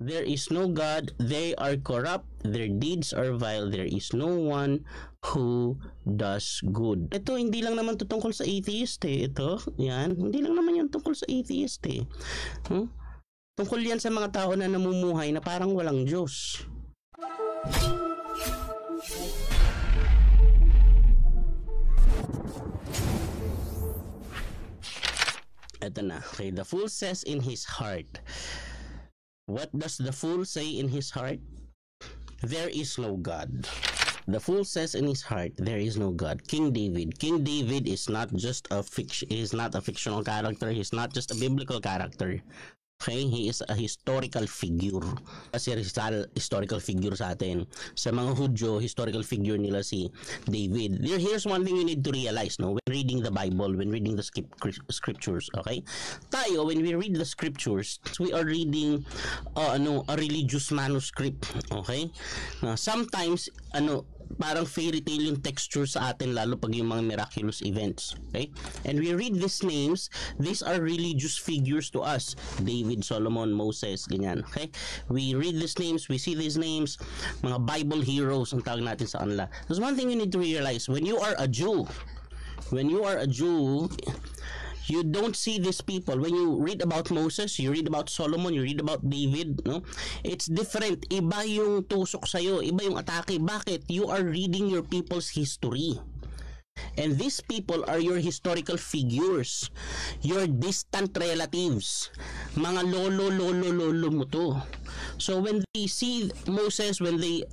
There is no God, they are corrupt, their deeds are vile, there is no one who does good. Ito, hindi lang naman to tungkol sa atheist eh. Ito, yan. Hindi lang naman yan tungkol sa atheist eh. Tungkol yan sa mga tao na namumuhay na parang walang Diyos. Ito na. Okay, the fool says in his heart. What does the fool say in his heart? There is no God. The fool says in his heart, there is no God. King David. King David is not just a fictional character. He's not just a biblical character. Okay, he is a historical figure. Kasi historical figure sa atin. Sa mga Hudyo, historical figure nila si David. Here's one thing you need to realize, no, when reading the Bible, when reading the scriptures, okay? Tayo, when we read the scriptures, we are reading a religious manuscript, okay? Sometimes parang fairy tale yung texture sa atin, lalo pag yung mga miraculous events, okay? And we read these names, these are religious figures to us. David, Solomon, Moses, ganyan, okay? We read these names, we see these names, mga Bible heroes ang tawag natin sa kanila. There's one thing you need to realize, when you are a Jew, you don't see these people. When you read about Moses, you read about Solomon, you read about David, no? It's different. Iba yung tusok sa'yo, iba yung atake. Bakit? You are reading your people's history. And these people are your historical figures, your distant relatives, mga lolo mo to. So when they see Moses, when they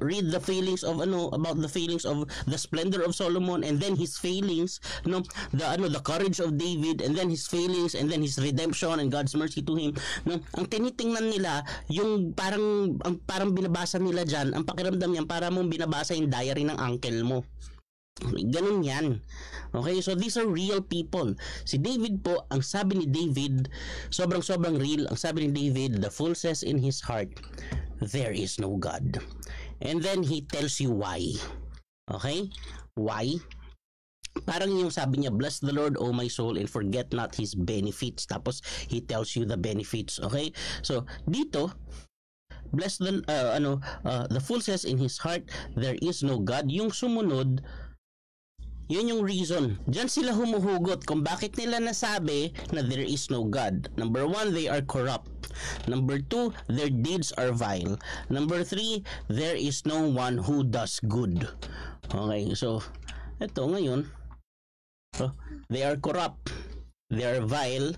read the feelings of about the feelings of the splendor of Solomon, and then his failings, the courage of David, and then his failings, and then his redemption and God's mercy to him, ang tinitingnan nila yung parang binabasa nila diyan, ang pakiramdam niyan para mong binabasa yung diary ng uncle mo. Ganun yan. Okay, so these are real people. Si David po, ang sabi ni David, sobrang real. Ang sabi ni David, the fool says in his heart, there is no God. And then he tells you why. Okay? Why? Parang yung sabi niya, bless the Lord, O my soul, and forget not His benefits. Tapos he tells you the benefits. Okay? So dito, bless the fool says in his heart, there is no God. Yung sumunod, yun yung reason. Diyan sila humuhugot kung bakit nila nasabi na there is no God. Number 1, they are corrupt. Number 2, their deeds are vile. Number 3, there is no one who does good. Okay, so ito ngayon, they are corrupt, they are vile,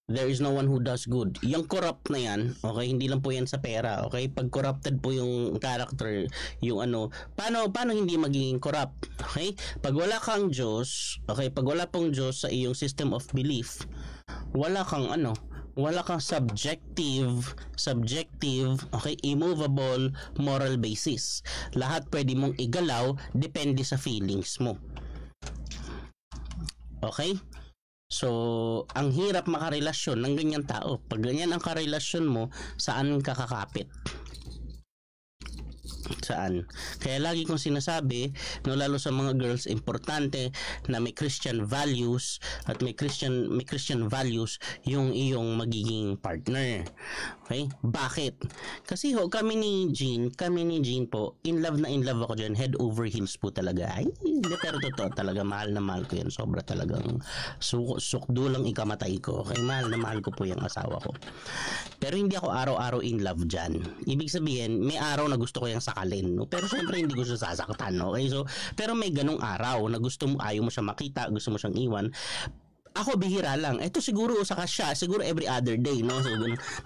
there is no one who does good. Yung corrupt na yan, okay, hindi lang po yan sa pera, okay? Pag corrupted po yung character, yung paano hindi magiging corrupt, okay? Pag wala kang Diyos, okay, pag wala pong Diyos sa iyong system of belief, wala kang subjective, okay, immovable moral basis. Lahat pwede mong igalaw, depende sa feelings mo. Okay? So, ang hirap makarelasyon ng ganyang tao. Pag ganyan ang karelasyon mo, saan ka kakapit? Saan? Kaya lagi kong sinasabi, lalo sa mga girls, importante na may Christian values at may Christian values yung iyong magiging partner. Okay? Bakit? Kasi kami ni Jean po, in love ako dyan, head over heels po talaga. Ay, pero totoo talaga, mahal na mahal ko yan. Sobra talagang sukdulang ikamatay ko. Okay, mahal na mahal ko po yung asawa ko. Pero hindi ako araw-araw in love dyan. Ibig sabihin, may araw na gusto ko yung sakalin, no? Pero syempre hindi ko siya sasaktan, okay? So, pero may ganong araw na ayaw mo siya makita, gusto mo siyang iwan. Ako bihira lang. Ito siguro siguro every other day, no? So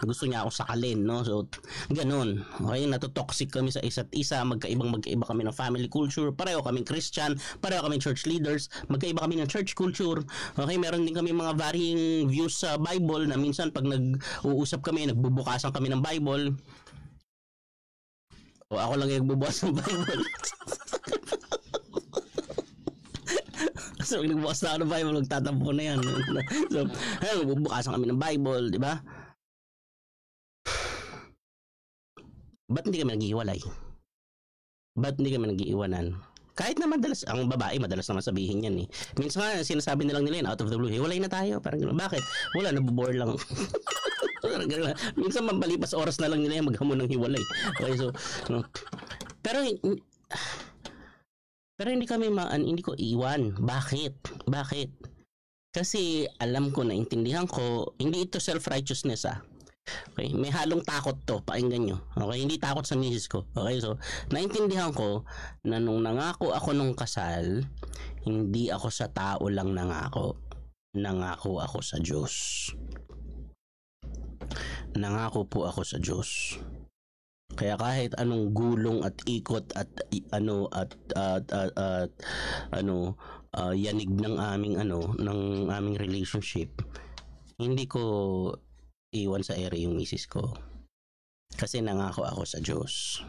gusto niya ako sakalin, no? So ganun. Okay, natotoxic kami sa isa't isa, magkaiba kami ng family culture, pareho kaming Christian, pareho kaming church leaders, magkaiba kami ng church culture. Okay, meron din kami mga varying views sa Bible na minsan pag nag-uusap kami, nagbubukasan kami ng Bible. O ako lang yung nagbubukas ng Bible. So, nagbukas na ako ng Bible, magtatampo na yan. So, bubukasan kami ng Bible, di ba? Ba't hindi kami nag-iiwalay? Ba't hindi kami nag-iiwanan? Kahit na madalas, ang babae, madalas naman sabihin yan eh. Minsan nga, sinasabi na lang nila yun, out of the blue, hiwalay na tayo. Parang gano'n. Bakit? Wala, nabobore lang. Minsan mambalipas oras na lang nila yung maghamon ng hiwalay. Okay, so, no. Pero hindi kami hindi ko iwan. Bakit? Kasi alam ko, naintindihan ko, hindi ito self-righteousness Okay, may halong takot to, pakinggan nyo. Okay, hindi takot sa misis ko. Okay, so, naintindihan ko na nung nangako ako nung kasal, hindi ako sa tao lang nangako. Nangako ako sa Diyos. Nangako po ako sa Diyos. Kaya kahit anong gulong at ikot at yanig ng aming relationship, hindi ko iwan sa ere yung misis ko. Kasi nangako ako sa Diyos.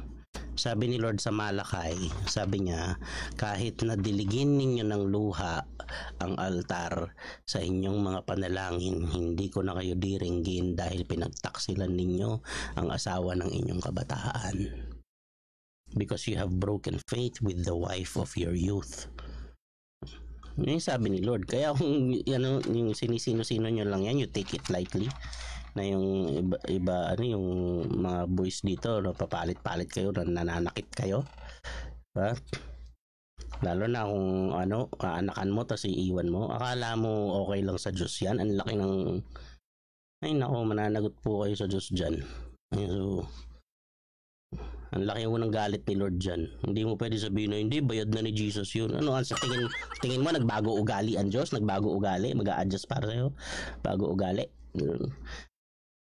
Sabi ni Lord sa Malakay, sabi niya, kahit na diligin ninyo ng luha ang altar sa inyong mga panalangin, hindi ko na kayo diringgin dahil pinagtaksilan ninyo ang asawa ng inyong kabataan. Because you have broken faith with the wife of your youth. Yun yung sabi ni Lord. Kaya kung yung sinisino-sino nyo lang yan, you take it lightly. Na yung iba yung mga boys dito, papalit-palit kayo, nananakit kayo. Diba? Lalo na kung aanakan mo tapos iiwan mo, akala mo okay lang sa Diyos yan. Ang laki ng mananagot po kayo sa Diyos dyan. So, ang laki mo ng galit ni Lord dyan. Hindi mo pwede sabihin na hindi, bayad na ni Jesus yun. Sa tingin mo nagbago ugali ang Diyos, nagbago ugali, mag-a-adjust para sa'yo, bago ugali.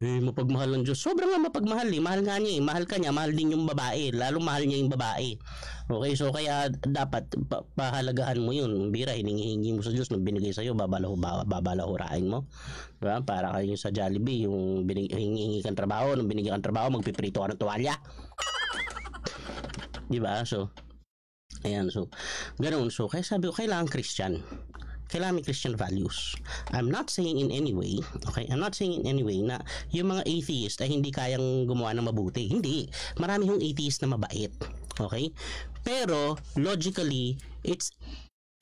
Mapagmahal ng Diyos. Sobrang nga mapagmahal Mahal nga niya Mahal ka niya, mahal din yung babae. Lalo mahal niya yung babae. Okay, so kaya dapat pahalagahan mo yun. Bira, hiningi mo sa Diyos nung binigay sa'yo, babalahurain mo. Diba? Para kayo sa Jollibee, yung hiningi kang trabaho, nung binigay kang trabaho, magpiprito ka ng tuwalya. Diba? So, ayan, so, ganoon. So, kaya sabi ko, kailangan Christian. Kailangan may Christian values. I'm not saying in any way na yung mga atheist ay hindi kayang gumawa ng mabuti. Hindi. Marami yung atheist na mabait. Okay? Pero, logically, it's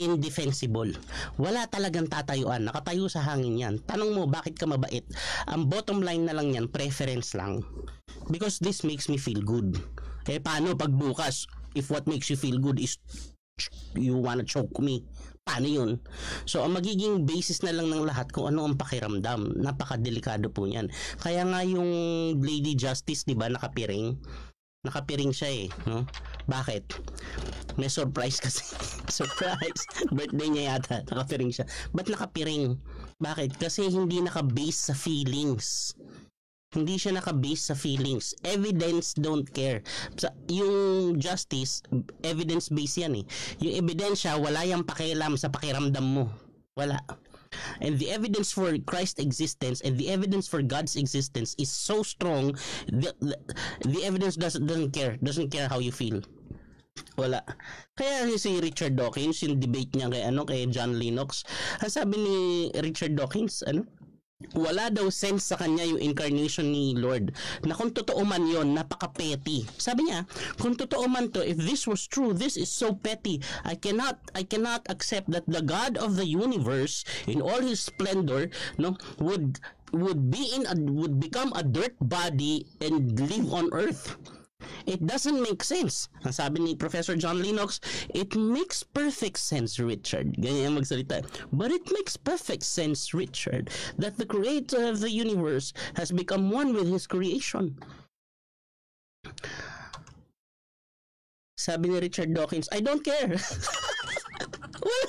indefensible. Wala talagang tatayuan. Nakatayo sa hangin yan. Tanong mo, bakit ka mabait? Ang bottom line na lang yan, preference lang. Because this makes me feel good. Paano pag bukas, if what makes you feel good is you wanna choke me? Paano yun? So, ang magiging basis na lang ng lahat kung ano ang pakiramdam. Napakadelikado po niyan. Kaya nga yung Lady Justice, di ba, nakapiring siya no? Bakit? May surprise kasi. Surprise! Birthday niya yata. Nakapiring siya. Ba't nakapiring? Bakit? Kasi hindi naka-base sa feelings. Hindi siya naka-base sa feelings. Evidence don't care. Yung justice, evidence-based yan Yung ebidensya, wala yung pakialam sa pakiramdam mo. Wala. And the evidence for Christ's existence and the evidence for God's existence is so strong, the evidence doesn't care how you feel. Wala. Kaya si Richard Dawkins, yung debate niya kay John Lennox, ang sabi ni Richard Dawkins, wala daw sense sa kanya yung incarnation ni Lord. Na kung totoo man yun, napaka-petty. Sabi niya, kung totoo man to, if this was true, this is so petty. I cannot accept that the God of the universe, in all His splendor, would become a dirt body and live on earth. It doesn't make sense. Ang sabi ni Professor John Lennox, it makes perfect sense, Richard. Ganyan magsalita. But it makes perfect sense, Richard, that the creator of the universe has become one with his creation. Sabi ni Richard Dawkins, I don't care. Well,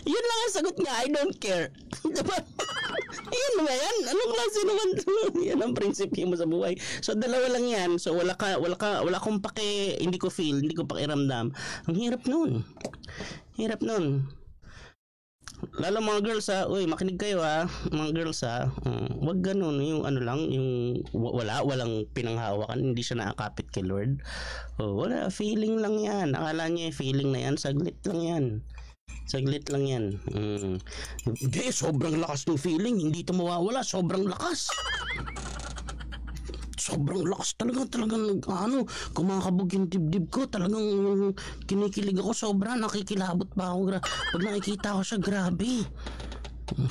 yun lang ang sagot niya, I don't care. Diba? Yan ba yan? Anong klase naman? Yan ang prinsipyo mo sa buhay. So dalawa lang yan. So wala akong hindi ko pakiramdam. Ang hirap nun. Lalo mga girls makinig kayo mga girls wag ganun yung yung walang pinanghawakan, hindi siya nakakapit kay Lord. Wala, feeling lang yan. Akala niya feeling na yan, saglit lang yan. Sobrang lakas ng feeling, hindi ito mawawala, sobrang lakas. sobrang lakas talagang kumakabog yung dibdib ko, talagang kinikilig ako sobra, nakikilabot pa ako pag nakikita ko siya, grabe.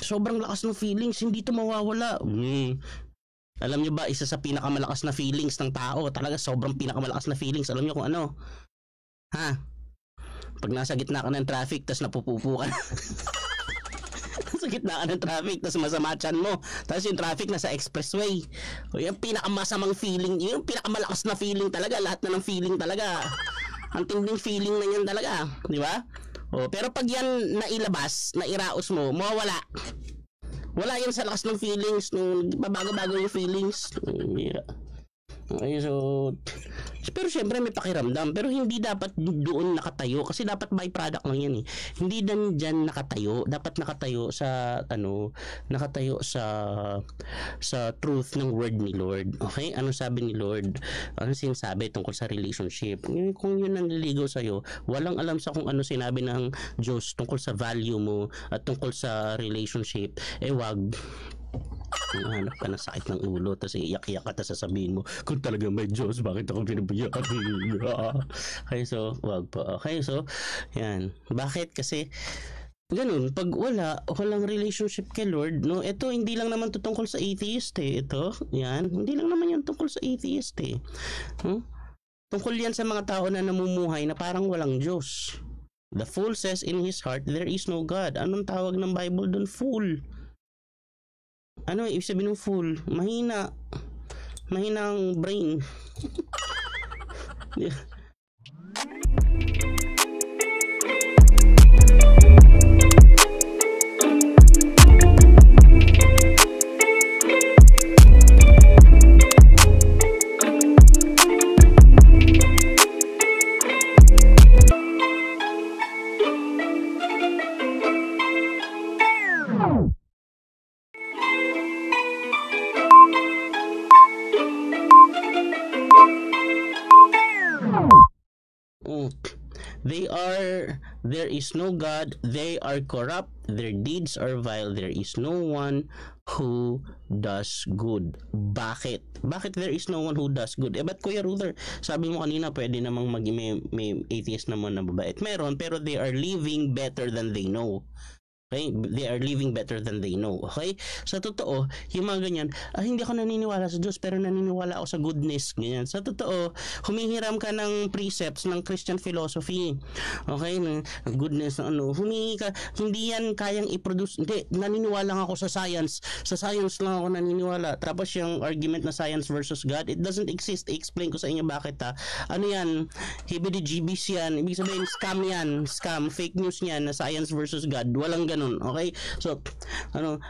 Sobrang lakas ng feelings, hindi to mawawala. Alam nyo ba, isa sa pinakamalakas na feelings ng tao, talaga sobrang pinakamalakas na feelings, alam nyo kung ano? Ha? Pag nasa gitna ka ng traffic, tas napupupo ka. Sa gitna ka ng traffic, tas masama tiyan mo, tas yung traffic nasa expressway. O yung pinakamasamang feeling, yung pinakamalakas na feeling talaga, lahat na ng feeling talaga. Ang tinding feeling na yan talaga, di ba? O, pero pag yan nailabas, nairaos mo, mawawala. Wala yan sa lakas ng feelings, nung babago-bago yung feelings. Okay, so pero syempre may pakiramdam, pero hindi dapat doon nakatayo kasi dapat byproduct lang yan eh. Hindi dan diyan nakatayo, dapat nakatayo sa nakatayo sa truth ng word ni Lord. Okay? Ano sabi ni Lord? Ano sinasabi tungkol sa relationship? Kung yun ang naliligaw sa iyo, walang alam sa kung ano sinabi ng Diyos tungkol sa value mo at tungkol sa relationship, wag. Hanap ka ng sakit ng ulo, tapos iyak-iyak ka, tapos sasabihin mo, kung talaga may Diyos, bakit ako pinabayaan? Okay, so wag po. Okay, so yan. Bakit? Kasi ganun, pag walang relationship kay Lord, no? Ito hindi lang naman tungkol sa atheist eh. Ito, yan. Hindi lang naman yan tungkol sa atheist eh. Tungkol yan sa mga tao na namumuhay na parang walang Diyos. The fool says in his heart, there is no God. Anong tawag ng Bible doon? Fool. Ano ibig sabihin ng fool? Mahina ang brain. There is no God, they are corrupt, their deeds are vile, there is no one who does good. Bakit? Bakit there is no one who does good? Ba't Kuya Ruther, sabi mo kanina pwede namang may atheist naman na babait. Meron, pero they are living better than they know. Okay? They are living better than they know. Okay? Sa totoo, yung mga ganyan, hindi ako naniniwala sa Diyos pero naniniwala ako sa goodness. Ganyan. Sa totoo, humihiram ka ng precepts ng Christian philosophy. Okay? Goodness, humingi ka, hindi yan kayang i-produce. Hindi, naniniwala lang ako sa science. Sa science lang ako naniniwala. Tapos yung argument na science versus God, it doesn't exist. I-explain ko sa inyo bakit ha. Ano yan? Hibidi-jibis yan. Ibig sabihin, scam yan. Scam. Fake news yan na science versus God. Walang ganun. Okay? So,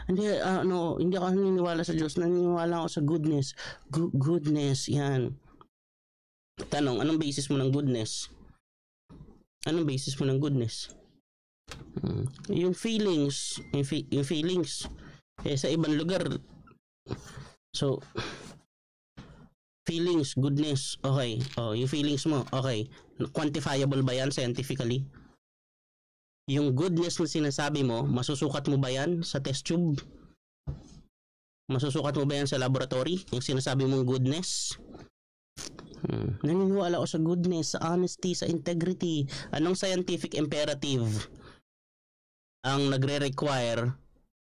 hindi ako naniniwala sa Diyos, naniniwala ako sa goodness. Goodness, yan. Tanong, anong basis mo ng goodness? Anong basis mo ng goodness? Yung feelings, yung feelings. Sa ibang lugar. So, feelings, goodness, okay. Yung feelings mo, okay. Quantifiable ba yan scientifically? Yung goodness na sinasabi mo, masusukat mo ba yan sa test tube? Masusukat mo ba yan sa laboratory? Yung sinasabi mong goodness? Naniniwala ako sa goodness, sa honesty, sa integrity. Anong scientific imperative ang nagre-require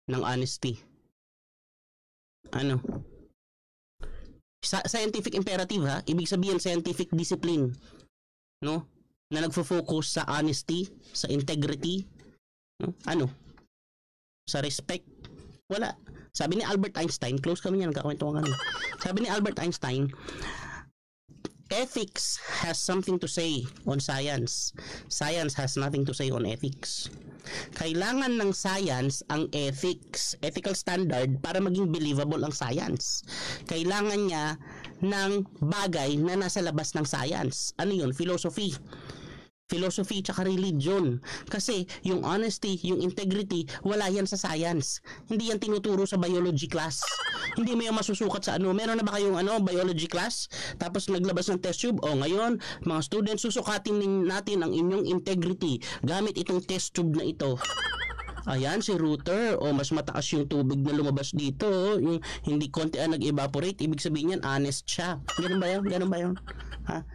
ng honesty? Ano? Scientific imperative ha? Ibig sabihin scientific discipline. No? Na nagfo-focus sa honesty, sa integrity, no? Ano? Sa respect? Wala. Sabi ni Albert Einstein, close kami yan, kakwentuhan kami. Sabi ni Albert Einstein, ethics has something to say on science. Science has nothing to say on ethics. Kailangan ng science ang ethics, ethical standard para maging believable ang science. Kailangan niya ng bagay na nasa labas ng science. Ano yun? Philosophy tsaka religion. Kasi yung honesty, yung integrity, wala yan sa science. Hindi yan tinuturo sa biology class. Hindi mo yung masusukat sa Meron na ba kayong biology class? Tapos naglabas ng test tube. Ngayon, mga students, susukatin natin ang inyong integrity gamit itong test tube na ito. ayan si router, o mas mataas yung tubig na lumabas dito, yung hindi konti ang nag-evaporate, ibig sabihin yan honest siya. Ganun ba yun? Ganun ba yun? Ha?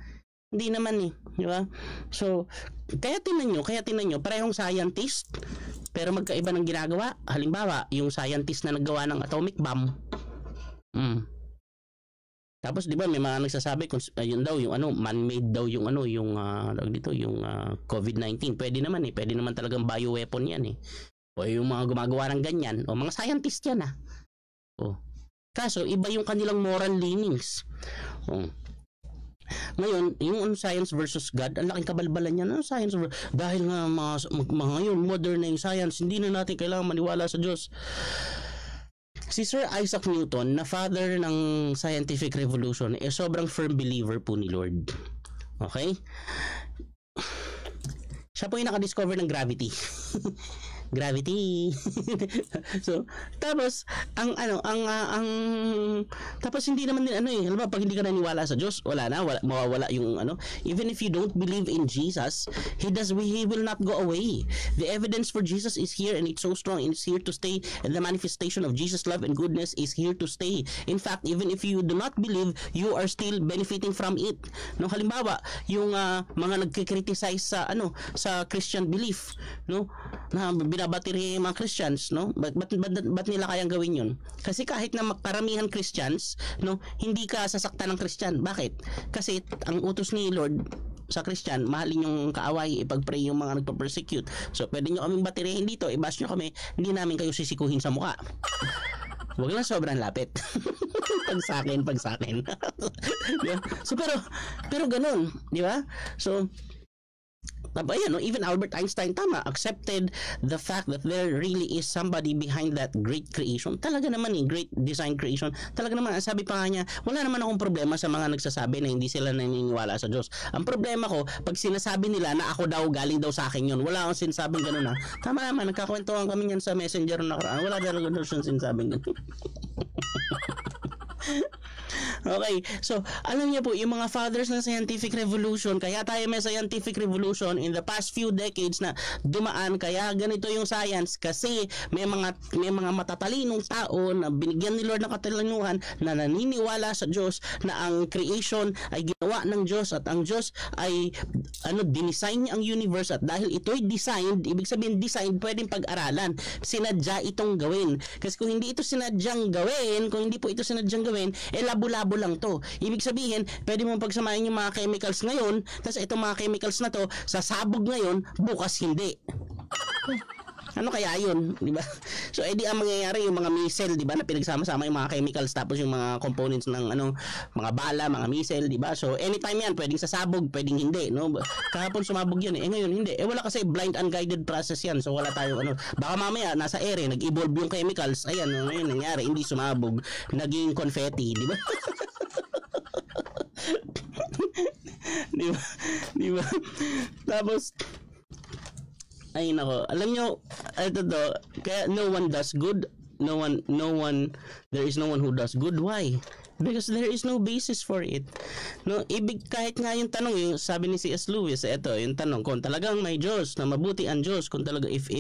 Hindi naman eh, di ba? So, kaya tinan nyo, parehong scientist, pero magkaiba ng ginagawa. Halimbawa, yung scientist na naggawa ng atomic bomb, tapos 'di ba may mga nagsasabi kung yun daw yung man-made daw yung yung COVID-19. Pwede naman talagang bioweapon 'yan eh. O yung mga gumagawa ng ganyan, o mga scientist 'yan ah. O. Kaso iba yung kanilang moral leanings. O. Ngayon, yung science versus God, ang laking kabalbalan niya ng science dahil nga mga ngayon modern na yung science, hindi na natin kailangan maniwala sa Diyos. Si Sir Isaac Newton, na father ng scientific revolution, sobrang firm believer po ni Lord. Okay? Siya po yung nakadiscover ng gravity. Gravity. So, tapos tapos hindi naman din alam mo, pag hindi ka naniwala sa Diyos, mawawala yung even if you don't believe in Jesus, he will not go away. The evidence for Jesus is here, and it's so strong, and it's here to stay, and the manifestation of Jesus' love and goodness is here to stay. In fact, even if you do not believe, you are still benefiting from it. No, halimbawa, yung mga nagki-criticize sa Christian belief, no, na binabatiri mga Christians, no? Ba't nila kayang gawin yun? Kasi kahit na karamihan Christians, no, hindi ka sasaktan ng Christian. Bakit? Kasi ang utos ni Lord sa Christian, mahalin yung kaaway, ipag-pray yung mga nagpa-persecute. So, pwede nyo kaming batirihin dito, i-bash nyo kami, hindi namin kayo sisikuhin sa mukha. Huwag lang sobrang lapit. pag sa akin. Yeah. So, pero ganun, di ba? So, ayan, no? Even Albert Einstein accepted the fact that there really is somebody behind that great creation. Talaga naman great design creation. Talaga naman, sabi pa nga niya, wala naman akong problema sa mga nagsasabi na hindi sila naniniwala sa Diyos. Ang problema ko, pag sinasabi nila na ako daw, galing daw sa akin yun, wala akong sinasabing gano'n Tama naman, nagkakwentuhan kami yan sa messenger na nakaraan. Wala talaga daw sinasabing gano'n. Okay, so alam niyo po, yung mga fathers ng scientific revolution, kaya tayo may scientific revolution in the past few decades na dumaan, kaya ganito yung science, kasi may mga matatalinong tao na binigyan ni Lord ng katalinuhan na naniniwala sa Diyos na ang creation ay ginawa ng Diyos, at ang Diyos ay dinesign niya ang universe, at dahil ito'y designed, ibig sabihin designed, pwedeng pag-aralan, sinadya itong gawin. Kasi kung hindi ito sinadyang gawin, labo-labo lang to. Ibig sabihin, pwede mong pagsamahin yung mga chemicals ngayon, tapos itong mga chemicals na to, sasabog ngayon, bukas hindi. Ano kaya yun, di ba? So, edi ang mangyayari yung mga missile, di ba, na pinagsama-sama yung mga chemicals, tapos yung mga components ng mga bala, mga missile, di ba? So, anytime yan, pwedeng sasabog, pwedeng hindi, no? Kahapon sumabog yan ngayon hindi. Wala kasi blind unguided process yan. So, wala tayong baka mamaya nasa air nag-evolve yung chemicals. Ayan, yun nangyari, hindi sumabog, naging confetti, di ba? Di ba? Tapos ay nako, alam nyo, ito kaya no one does good, there is no one who does good. Why? Because there is no basis for it. No, kahit nga yung tanong, yung sabi ni C.S. Lewis, ito yung tanong, kung talagang may Diyos, na mabuti ang Diyos, kung talaga if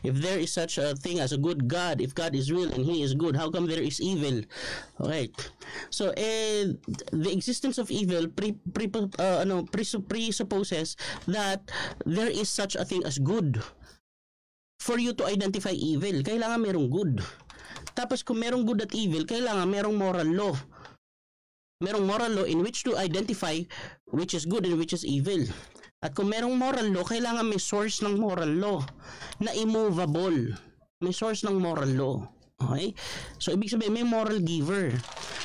there is such a thing as a good God, if God is real and He is good, how come there is evil? Okay. So the existence of evil presupposes that there is such a thing as good. For you to identify evil, kailangan merong good. Tapos kung merong good at evil, kailangan merong moral law. Merong moral law in which to identify which is good and which is evil. At kung merong moral law, kailangan may source ng moral law na immovable. May source ng moral law. Okay? So, ibig sabihin, may moral giver.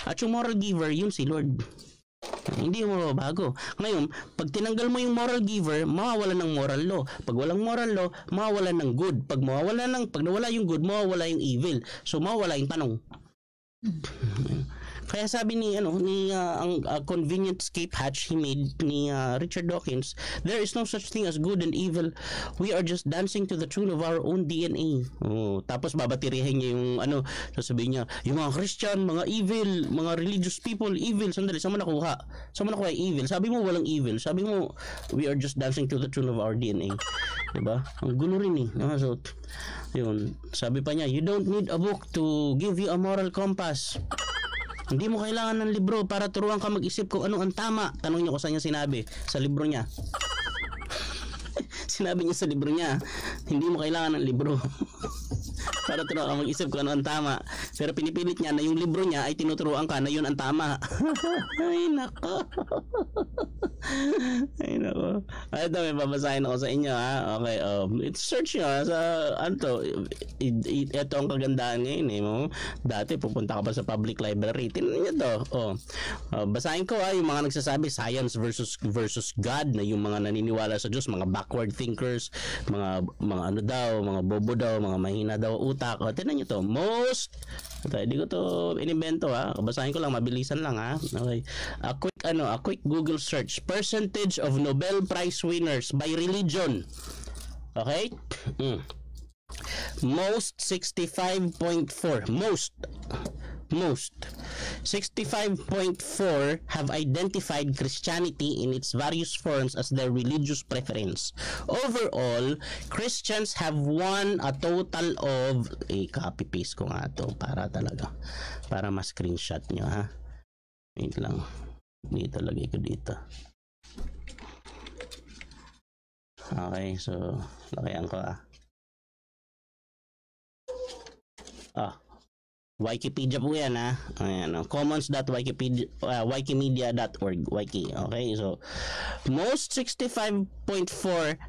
At yung moral giver, yun si Lord. Hindi mo mababago. Ngayon, pag tinanggal mo yung moral giver, mawawala ng moral law. Pag walang moral law, mawawala ng good. Pag nawala yung good, mawawala yung evil. So, mawawala yung tanong. Kaya sabi ni ang convenient escape hatch he made ni Richard Dawkins, there is no such thing as good and evil. We are just dancing to the tune of our own DNA. Oh, tapos babatirihin niya yung sasabihin niya, yung mga Christian, mga evil, mga religious people, evil. Sandali, saan mo nakuha? Evil? Sabi mo walang evil. Sabi mo we are just dancing to the tune of our DNA. Diba? Ang gulo rin eh. So, yun. Sabi pa niya, you don't need a book to give you a moral compass. Hindi mo kailangan ng libro para turuan ka mag-isip kung ano ang tama. Tanong niyo kung saan niya sinabi. Sa libro niya. Sinabi niya sa libro niya, hindi mo kailangan ng libro para turuan ka mag-isip kung ano ang tama. Pero pinipilit niya na yung libro niya ay tinuturuan ka na yun ang tama. Ay nako. Ay nako. Ito may babasahin ako sa inyo ha. Okay, it's search nyo sa ito ang kagandahan ngayon eh. Dati pupunta ka pa sa public library. Tingnan nyo to. Basahin ko yung mga nagsasabi science versus God, na yung mga naniniwala sa Diyos, mga backward thinkers, mga mga bobo daw, mga mahina daw utak. Tingnan nyo to. Hindi ko to inimbento ha. Basahin ko lang, mabilisan lang ha. Okay. A quick Google search. Percentage of Nobel Prize winners by religion. Okay? Most 65.4. Most 65.4 have identified Christianity in its various forms as their religious preference. Overall, Christians have won a total of copy paste ko nga to para ma-screenshot nyo ha. Wait lang. Dito lagay ko dito. Okay, so lagayan ko Wikipedia po yan ha. Ayan, commons.wikimedia.org wiki. Okay, so most 65.4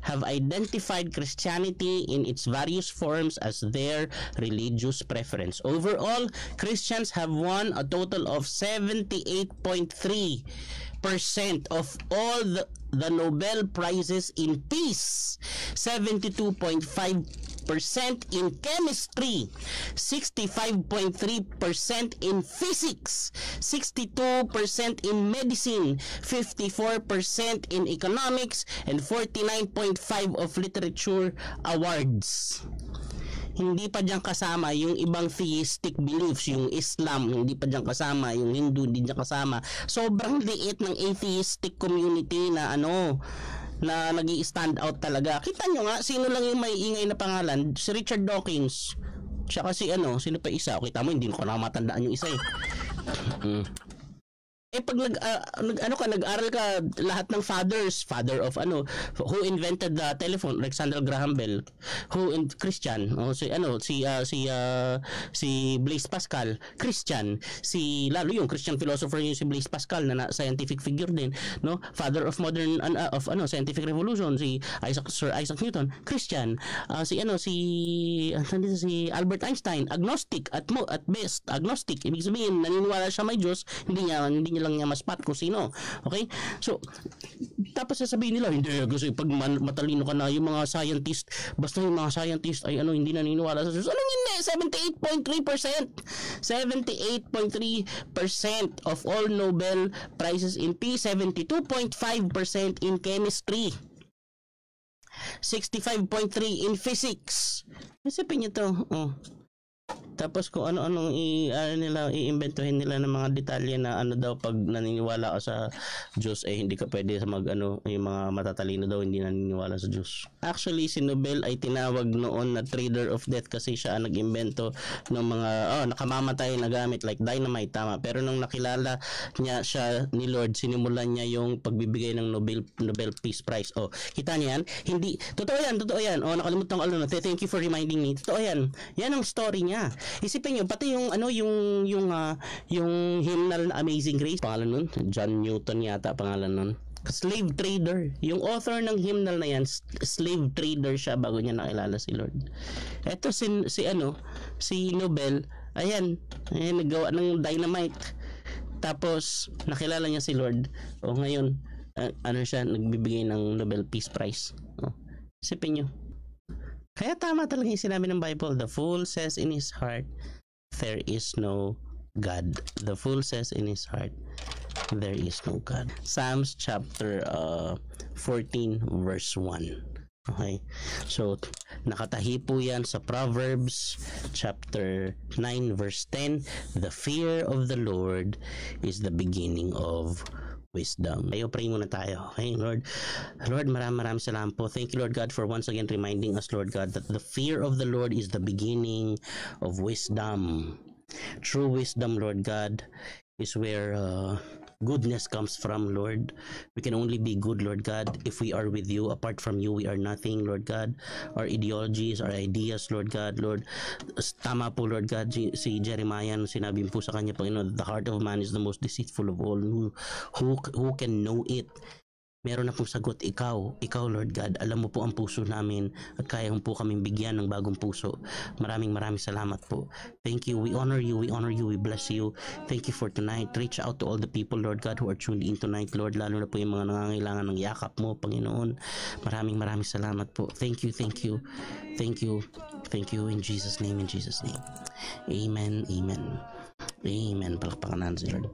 have identified Christianity in its various forms as their religious preference. Overall, Christians have won a total of 78.3% of all the Nobel Prizes in peace, 72.5% in chemistry, 65.3% in physics, 62% in medicine, 54% in economics, and 49.5% of literature awards. Hindi pa diyan kasama yung ibang theistic beliefs, yung Islam, hindi pa diyan kasama, yung Hindu, hindi diyan kasama. Sobrang liit ng atheistic community na na nag-i-stand out talaga. Kita nyo nga, sino lang yung may ingay na pangalan? Si Richard Dawkins. Tsaka sino pa isa? Kita mo, hindi ko na matandaan yung isa eh. Pag nag-aral ka lahat ng father of who invented the telephone, Alexander Graham Bell, Christian, si Blaise Pascal, Christian, lalo yung Christian philosopher yung si Blaise Pascal na scientific figure din, no? Father of modern scientific revolution, Sir Isaac Newton, Christian, si Albert Einstein, agnostic at best, agnostic. Ibig sabihin naniniwala siya may Diyos, hindi niya lang niya maspat kung sino. Okay? So, tapos sasabihin nila, hindi, kasi pag matalino ka na, yung mga scientist, basta yung mga scientist ay hindi naniniwala sa Diyos. Anong hindi? 78.3%. 78.3% of all Nobel Prizes in peace, 72.5% in chemistry, 65.3% in physics. Isipin niyo to. Tapos kung ano-anong iimbentuhin nila ng mga detalye na daw pag naniniwala ka sa Diyos hindi ka pwede sa yung mga matatalino daw hindi naniniwala sa Diyos. Actually, si Nobel ay tinawag noon na trader of death kasi siya ang nag-imbento ng mga nakamamatay na gamit like dynamite, tama. Pero nung nakilala niya siya ni Lord, sinimulan niya yung pagbibigay ng Nobel Peace Prize. Kita niyo yan? Hindi, totoo yan. Nakalimutan ko thank you for reminding me. Totoo yan. Yan ang story niya. Isipin niyo pati yung hymnal na Amazing Grace, pangalan nun John Newton yata pangalan nun. Slave trader. Yung author ng hymnal na yan, slave trader siya bago niya nakilala si Lord. Eto si Nobel, ayan naggawa ng dynamite. Tapos nakilala niya si Lord. Ngayon siya nagbibigay ng Nobel Peace Prize. Isipin niyo. Kaya tama talaga yung sinabi ng Bible, the fool says in his heart, there is no God. The fool says in his heart, there is no God. Psalms chapter 14 verse 1. Okay? So, nakatahi po yan sa Proverbs chapter 9 verse 10. The fear of the Lord is the beginning of wisdom. Tayo, pray muna tayo. Okay, Lord? Lord, maraming salamat po. Thank you, Lord God, for once again reminding us, Lord God, that the fear of the Lord is the beginning of wisdom. True wisdom, Lord God, is where goodness comes from, Lord. We can only be good, Lord God, if we are with you. Apart from you, we are nothing, Lord God. Our ideologies, our ideas, Lord God, Lord. Tama po, Lord God, si Jeremiah, sinabi po sa kanya, Panginoon, the heart of man is the most deceitful of all. Who can know it? Meron na pong sagot, ikaw, Lord God. Alam mo po ang puso namin at kaya mo po kaming bigyan ng bagong puso. Maraming salamat po. Thank you. We honor you. We bless you. Thank you for tonight. Reach out to all the people, Lord God, who are tuned in tonight, Lord. Lalo na po yung mga nangangailangan ng yakap mo, Panginoon. Maraming salamat po. Thank you. Thank you in Jesus' name, Amen. Palakpakan natin si Lord.